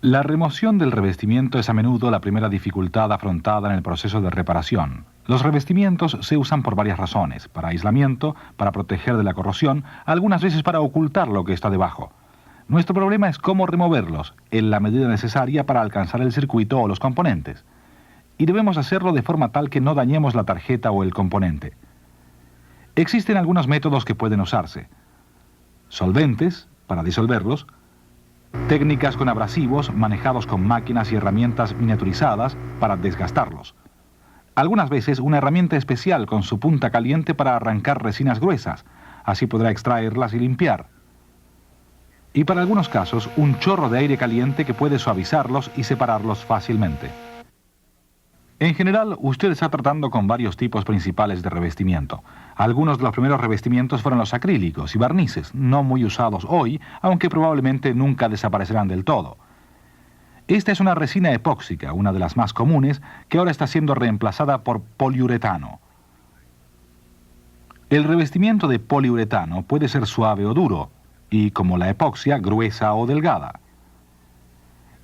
La remoción del revestimiento es a menudo la primera dificultad afrontada en el proceso de reparación. Los revestimientos se usan por varias razones: para aislamiento, para proteger de la corrosión, algunas veces para ocultar lo que está debajo. Nuestro problema es cómo removerlos, en la medida necesaria para alcanzar el circuito o los componentes. Y debemos hacerlo de forma tal que no dañemos la tarjeta o el componente. Existen algunos métodos que pueden usarse: solventes, para disolverlos; técnicas con abrasivos manejados con máquinas y herramientas miniaturizadas para desgastarlos; algunas veces una herramienta especial con su punta caliente para arrancar resinas gruesas, así podrá extraerlas y limpiar; y para algunos casos un chorro de aire caliente que puede suavizarlos y separarlos fácilmente. En general, usted está tratando con varios tipos principales de revestimiento. Algunos de los primeros revestimientos fueron los acrílicos y barnices, no muy usados hoy, aunque probablemente nunca desaparecerán del todo. Esta es una resina epóxica, una de las más comunes, que ahora está siendo reemplazada por poliuretano. El revestimiento de poliuretano puede ser suave o duro, y, como la epoxia, gruesa o delgada.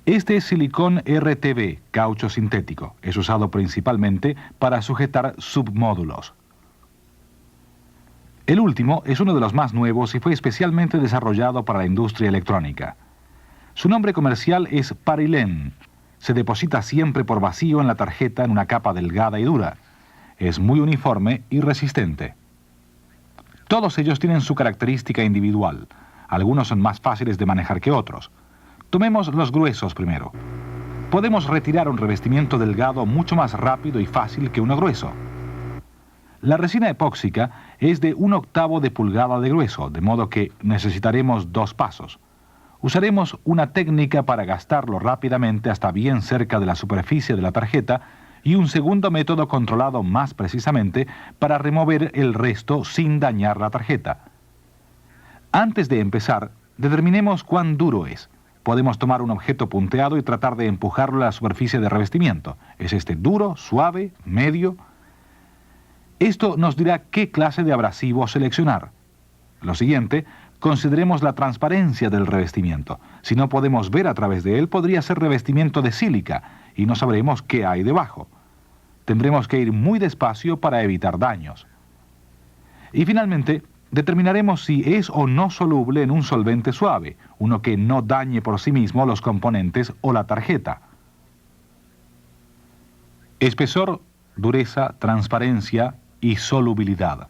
Este es silicón RTB, caucho sintético. Es usado principalmente para sujetar submódulos. El último es uno de los más nuevos y fue especialmente desarrollado para la industria electrónica. Su nombre comercial es Parilene. Se deposita siempre por vacío en la tarjeta en una capa delgada y dura. Es muy uniforme y resistente. Todos ellos tienen su característica individual. Algunos son más fáciles de manejar que otros. Tomemos los gruesos primero. Podemos retirar un revestimiento delgado mucho más rápido y fácil que uno grueso. La resina epóxica es de 1/8 de pulgada de grueso, de modo que necesitaremos 2 pasos. Usaremos una técnica para gastarlo rápidamente hasta bien cerca de la superficie de la tarjeta y un segundo método controlado más precisamente para remover el resto sin dañar la tarjeta. Antes de empezar, determinemos cuán duro es. Podemos tomar un objeto punteado y tratar de empujarlo a la superficie de revestimiento. ¿Es este duro, suave, medio? Esto nos dirá qué clase de abrasivo seleccionar. Lo siguiente, consideremos la transparencia del revestimiento. Si no podemos ver a través de él, podría ser revestimiento de sílica y no sabremos qué hay debajo. Tendremos que ir muy despacio para evitar daños. Y finalmente, determinaremos si es o no soluble en un solvente suave, uno que no dañe por sí mismo los componentes o la tarjeta. Espesor, dureza, transparencia y solubilidad.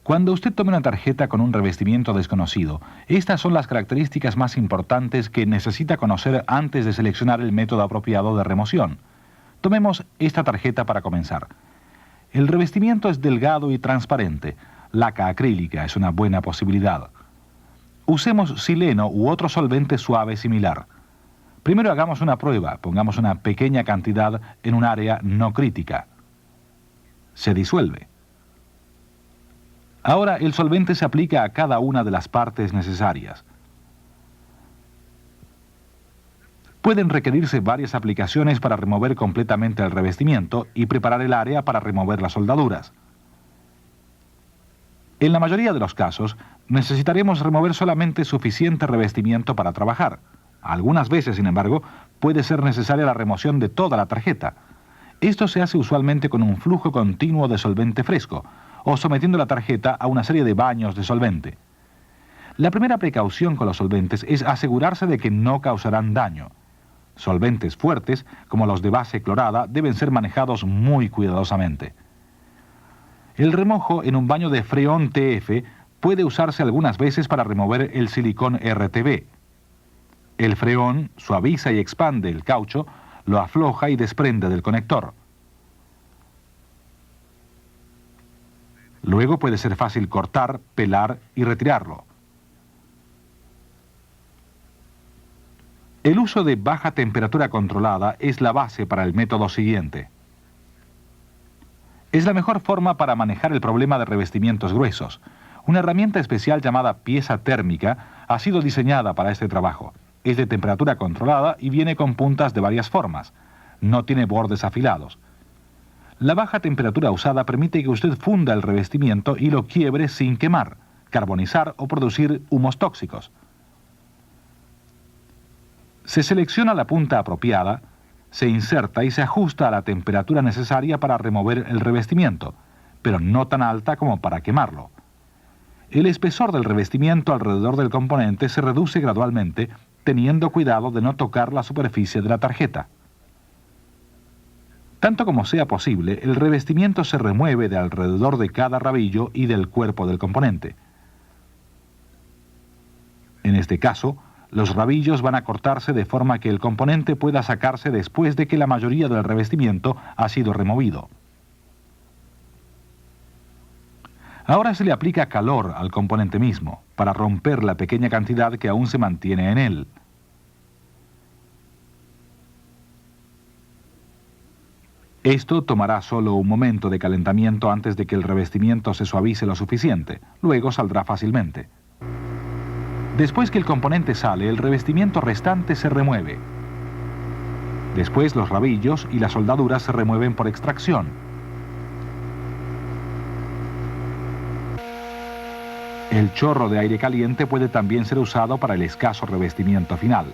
Cuando usted tome una tarjeta con un revestimiento desconocido, estas son las características más importantes que necesita conocer antes de seleccionar el método apropiado de remoción. Tomemos esta tarjeta para comenzar. El revestimiento es delgado y transparente. Laca acrílica es una buena posibilidad. Usemos sileno u otro solvente suave similar. Primero hagamos una prueba. Pongamos una pequeña cantidad en un área no crítica. Se disuelve. Ahora el solvente se aplica a cada una de las partes necesarias. Pueden requerirse varias aplicaciones para remover completamente el revestimiento y preparar el área para remover las soldaduras. En la mayoría de los casos, necesitaremos remover solamente suficiente revestimiento para trabajar. Algunas veces, sin embargo, puede ser necesaria la remoción de toda la tarjeta. Esto se hace usualmente con un flujo continuo de solvente fresco, o sometiendo la tarjeta a una serie de baños de solvente. La primera precaución con los solventes es asegurarse de que no causarán daño. Solventes fuertes, como los de base clorada, deben ser manejados muy cuidadosamente. El remojo en un baño de freón TF puede usarse algunas veces para remover el silicón RTB. El freón suaviza y expande el caucho, lo afloja y desprende del conector. Luego puede ser fácil cortar, pelar y retirarlo. El uso de baja temperatura controlada es la base para el método siguiente. Es la mejor forma para manejar el problema de revestimientos gruesos. Una herramienta especial llamada pieza térmica ha sido diseñada para este trabajo. Es de temperatura controlada y viene con puntas de varias formas. No tiene bordes afilados. La baja temperatura usada permite que usted funda el revestimiento y lo quiebre sin quemar, carbonizar o producir humos tóxicos. Se selecciona la punta apropiada, se inserta y se ajusta a la temperatura necesaria para remover el revestimiento, pero no tan alta como para quemarlo. El espesor del revestimiento alrededor del componente se reduce gradualmente, teniendo cuidado de no tocar la superficie de la tarjeta. Tanto como sea posible, el revestimiento se remueve de alrededor de cada rabillo y del cuerpo del componente. En este caso, los rabillos van a cortarse de forma que el componente pueda sacarse después de que la mayoría del revestimiento ha sido removido. Ahora se le aplica calor al componente mismo, para romper la pequeña cantidad que aún se mantiene en él. Esto tomará solo un momento de calentamiento antes de que el revestimiento se suavice lo suficiente, luego saldrá fácilmente. Después que el componente sale, el revestimiento restante se remueve. Después los rabillos y las soldaduras se remueven por extracción. El chorro de aire caliente puede también ser usado para el escaso revestimiento final.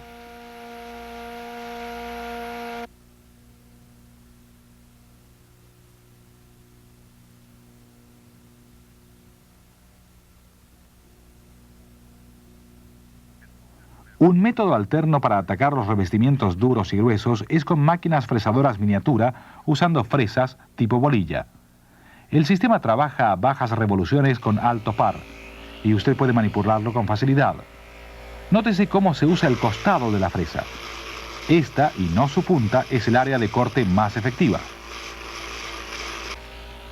Un método alterno para atacar los revestimientos duros y gruesos es con máquinas fresadoras miniatura usando fresas tipo bolilla. El sistema trabaja a bajas revoluciones con alto par y usted puede manipularlo con facilidad. Nótese cómo se usa el costado de la fresa. Esta, y no su punta, es el área de corte más efectiva.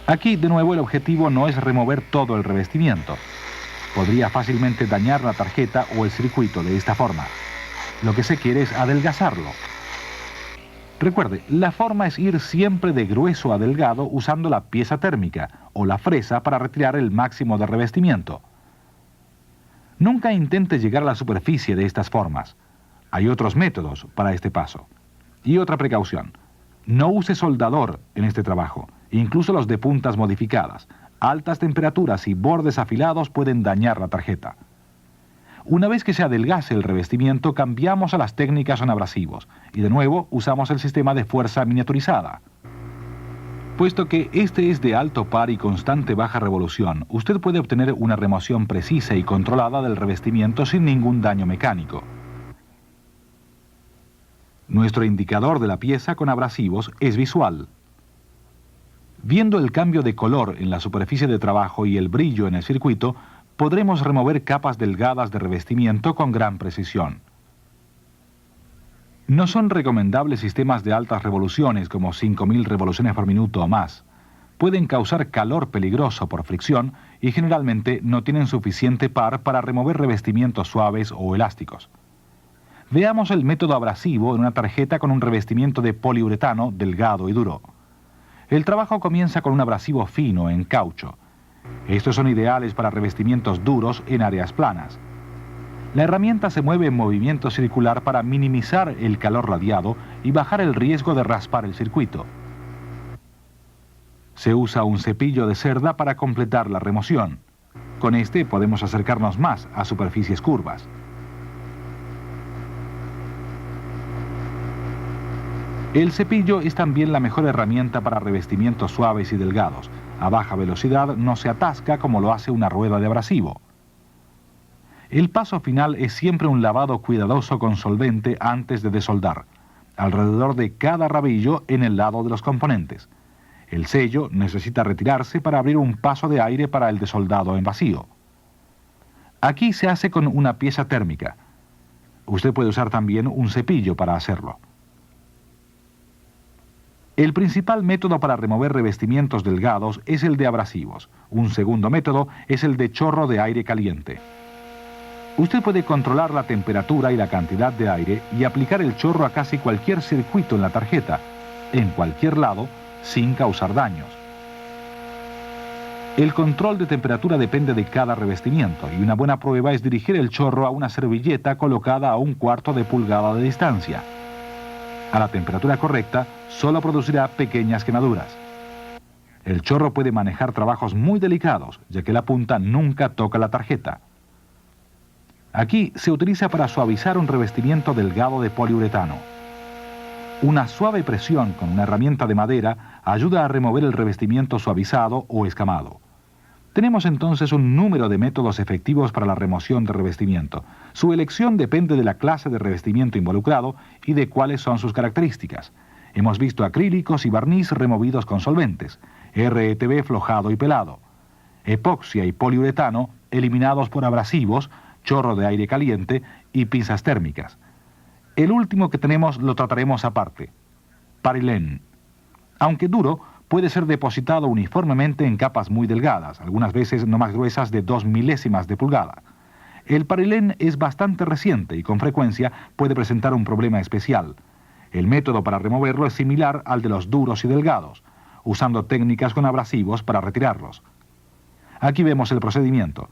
Aquí, de nuevo, el objetivo no es remover todo el revestimiento. Podría fácilmente dañar la tarjeta o el circuito de esta forma. Lo que se quiere es adelgazarlo. Recuerde, la forma es ir siempre de grueso a delgado usando la pieza térmica o la fresa para retirar el máximo de revestimiento. Nunca intente llegar a la superficie de estas formas. Hay otros métodos para este paso. Y otra precaución. No use soldador en este trabajo, incluso los de puntas modificadas. Altas temperaturas y bordes afilados pueden dañar la tarjeta. Una vez que se adelgace el revestimiento, cambiamos a las técnicas con abrasivos y de nuevo usamos el sistema de fuerza miniaturizada. Puesto que este es de alto par y constante baja revolución, usted puede obtener una remoción precisa y controlada del revestimiento sin ningún daño mecánico. Nuestro indicador de la pieza con abrasivos es visual. Viendo el cambio de color en la superficie de trabajo y el brillo en el circuito, podremos remover capas delgadas de revestimiento con gran precisión. No son recomendables sistemas de altas revoluciones como 5000 revoluciones por minuto o más. Pueden causar calor peligroso por fricción y generalmente no tienen suficiente par para remover revestimientos suaves o elásticos. Veamos el método abrasivo en una tarjeta con un revestimiento de poliuretano delgado y duro. El trabajo comienza con un abrasivo fino en caucho. Estos son ideales para revestimientos duros en áreas planas. La herramienta se mueve en movimiento circular para minimizar el calor radiado y bajar el riesgo de raspar el circuito. Se usa un cepillo de cerda para completar la remoción. Con este podemos acercarnos más a superficies curvas. El cepillo es también la mejor herramienta para revestimientos suaves y delgados. A baja velocidad no se atasca como lo hace una rueda de abrasivo. El paso final es siempre un lavado cuidadoso con solvente antes de desoldar, alrededor de cada rabillo en el lado de los componentes. El sello necesita retirarse para abrir un paso de aire para el desoldado en vacío. Aquí se hace con una pieza térmica. Usted puede usar también un cepillo para hacerlo. El principal método para remover revestimientos delgados es el de abrasivos. Un segundo método es el de chorro de aire caliente. Usted puede controlar la temperatura y la cantidad de aire y aplicar el chorro a casi cualquier circuito en la tarjeta, en cualquier lado, sin causar daños. El control de temperatura depende de cada revestimiento y una buena prueba es dirigir el chorro a una servilleta colocada a 1/4 de pulgada de distancia. A la temperatura correcta, solo producirá pequeñas quemaduras. El chorro puede manejar trabajos muy delicados, ya que la punta nunca toca la tarjeta. Aquí se utiliza para suavizar un revestimiento delgado de poliuretano. Una suave presión con una herramienta de madera ayuda a remover el revestimiento suavizado o escamado. Tenemos entonces un número de métodos efectivos para la remoción de revestimiento. Su elección depende de la clase de revestimiento involucrado y de cuáles son sus características. Hemos visto acrílicos y barniz removidos con solventes, RETB flojado y pelado, epoxia y poliuretano eliminados por abrasivos, chorro de aire caliente y pinzas térmicas. El último que tenemos lo trataremos aparte. Parilén. Aunque duro, puede ser depositado uniformemente en capas muy delgadas, algunas veces no más gruesas de 2 milésimas de pulgada. El parilén es bastante reciente y con frecuencia puede presentar un problema especial. El método para removerlo es similar al de los duros y delgados, usando técnicas con abrasivos para retirarlos. Aquí vemos el procedimiento.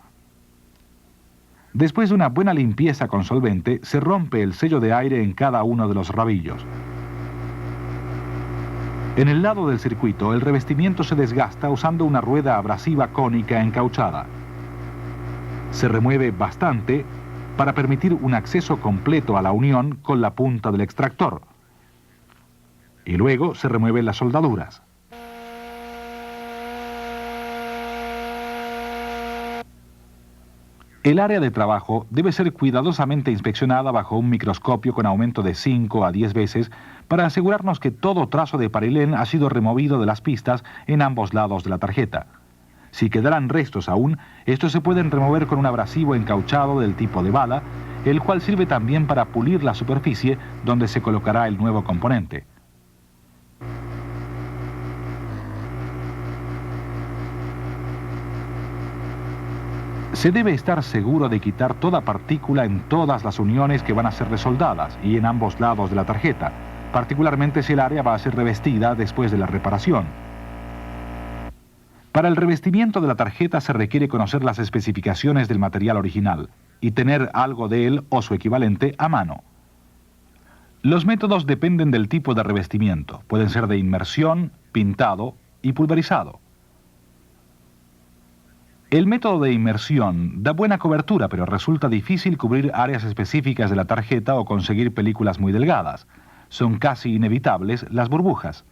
Después de una buena limpieza con solvente, se rompe el sello de aire en cada uno de los rabillos. En el lado del circuito, el revestimiento se desgasta usando una rueda abrasiva cónica encauchada. Se remueve bastante para permitir un acceso completo a la unión con la punta del extractor. Y luego se remueven las soldaduras. El área de trabajo debe ser cuidadosamente inspeccionada bajo un microscopio con aumento de 5 a 10 veces para asegurarnos que todo trazo de parilén ha sido removido de las pistas en ambos lados de la tarjeta. Si quedaran restos aún, estos se pueden remover con un abrasivo encauchado del tipo de bala, el cual sirve también para pulir la superficie donde se colocará el nuevo componente. Se debe estar seguro de quitar toda partícula en todas las uniones que van a ser resoldadas y en ambos lados de la tarjeta, particularmente si el área va a ser revestida después de la reparación. Para el revestimiento de la tarjeta se requiere conocer las especificaciones del material original y tener algo de él o su equivalente a mano. Los métodos dependen del tipo de revestimiento, pueden ser de inmersión, pintado y pulverizado. El método de inmersión da buena cobertura, pero resulta difícil cubrir áreas específicas de la tarjeta o conseguir películas muy delgadas. Son casi inevitables las burbujas.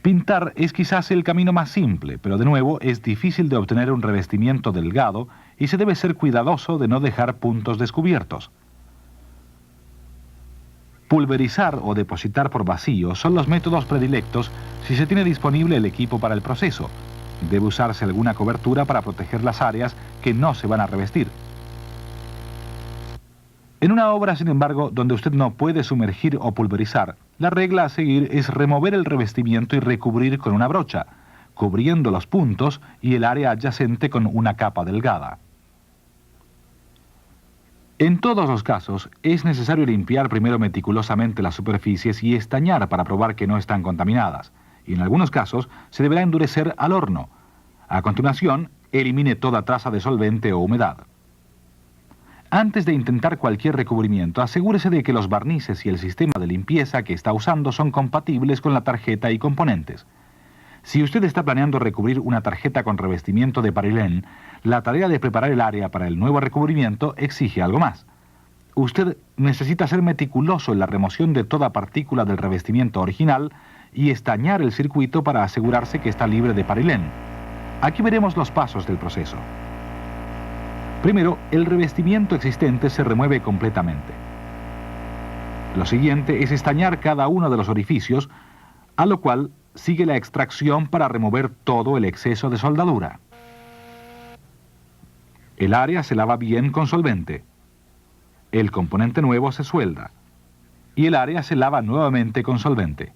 Pintar es quizás el camino más simple, pero de nuevo es difícil de obtener un revestimiento delgado y se debe ser cuidadoso de no dejar puntos descubiertos. Pulverizar o depositar por vacío son los métodos predilectos si se tiene disponible el equipo para el proceso. Debe usarse alguna cobertura para proteger las áreas que no se van a revestir. En una obra, sin embargo, donde usted no puede sumergir o pulverizar, la regla a seguir es remover el revestimiento y recubrir con una brocha, cubriendo los puntos y el área adyacente con una capa delgada. En todos los casos, es necesario limpiar primero meticulosamente las superficies y estañar para probar que no están contaminadas. Y en algunos casos se deberá endurecer al horno. A continuación, elimine toda traza de solvente o humedad. Antes de intentar cualquier recubrimiento, asegúrese de que los barnices y el sistema de limpieza que está usando son compatibles con la tarjeta y componentes. Si usted está planeando recubrir una tarjeta con revestimiento de parilén, la tarea de preparar el área para el nuevo recubrimiento exige algo más. Usted necesita ser meticuloso en la remoción de toda partícula del revestimiento original y estañar el circuito para asegurarse que está libre de parilén. Aquí veremos los pasos del proceso. Primero, el revestimiento existente se remueve completamente. Lo siguiente es estañar cada uno de los orificios, a lo cual sigue la extracción para remover todo el exceso de soldadura. El área se lava bien con solvente. El componente nuevo se suelda. Y el área se lava nuevamente con solvente.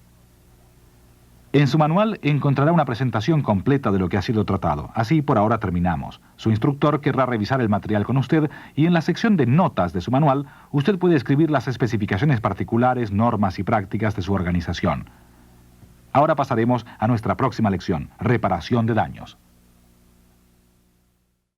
En su manual encontrará una presentación completa de lo que ha sido tratado. Así, por ahora terminamos. Su instructor querrá revisar el material con usted y en la sección de notas de su manual usted puede escribir las especificaciones particulares, normas y prácticas de su organización. Ahora pasaremos a nuestra próxima lección, reparación de daños.